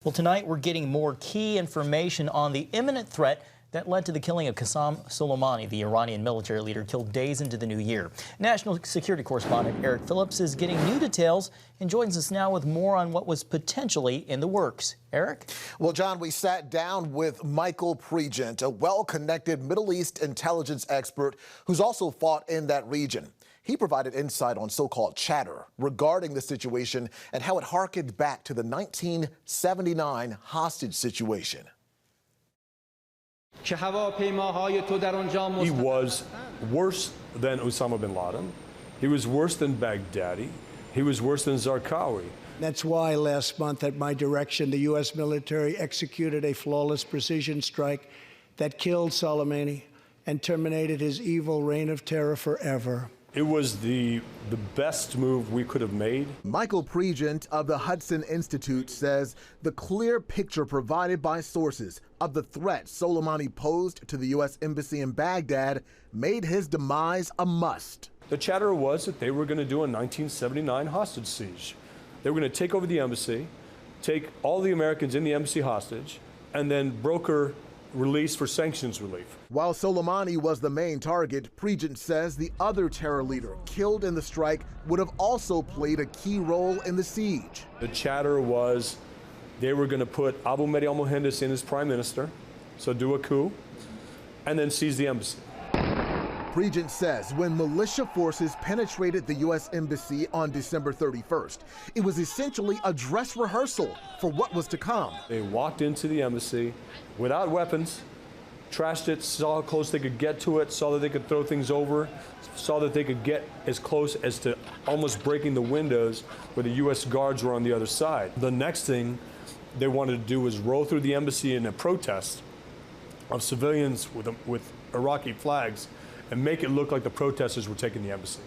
Well, tonight we're getting more key information on the imminent threat that led to the killing of Qasem Soleimani, the Iranian military leader killed days into the new year. National security correspondent Eric Phillips is getting new details and joins us now with more on what was potentially in the works. Eric? Well, John, we sat down with Michael Pregent, a well-connected Middle East intelligence expert who's also fought in that region. He provided insight on so-called chatter regarding the situation and how it harkened back to the 1979 hostage situation. He was worse than Osama bin Laden. He was worse than Baghdadi. He was worse than Zarqawi. That's why last month, at my direction, the U.S. military executed a flawless precision strike that killed Soleimani and terminated his evil reign of terror forever. It was the best move we could have made. Michael Pregent of the Hudson Institute says the clear picture provided by sources of the threat Soleimani posed to the U.S. Embassy in Baghdad made his demise a must. The chatter was that they were going to do a 1979 hostage siege. They were going to take over the embassy, take all the Americans in the embassy hostage, and then broker release for sanctions relief. While Soleimani was the main target, Pregent says the other terror leader killed in the strike would have also played a key role in the siege. The chatter was they were going to put Abu Mahdi al-Muhandis in as prime minister, so do a coup, and then seize the embassy. Pregent says when militia forces penetrated the U.S. Embassy on December 31st, it was essentially a dress rehearsal for what was to come. They walked into the embassy without weapons, trashed it, saw how close they could get to it, saw that they could throw things over, saw that they could get as close as to almost breaking the windows where the U.S. guards were on the other side. The next thing they wanted to do was roll through the embassy in a protest of civilians with Iraqi flags and make it look like the protesters were taking the embassy,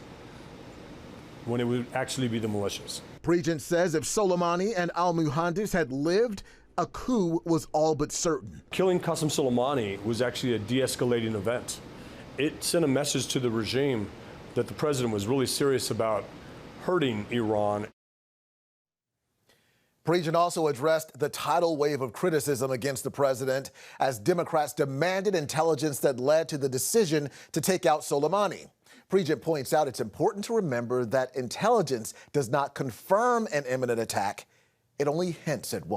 when it would actually be the militias. Pregent says if Soleimani and al-muhandis had lived, a coup was all but certain. Killing Qasem Soleimani was actually a de-escalating event. It sent a message to the regime that the president was really serious about hurting Iran. Pregent also addressed the tidal wave of criticism against the president as Democrats demanded intelligence that led to the decision to take out Soleimani. Pregent points out it's important to remember that intelligence does not confirm an imminent attack. It only hints at one.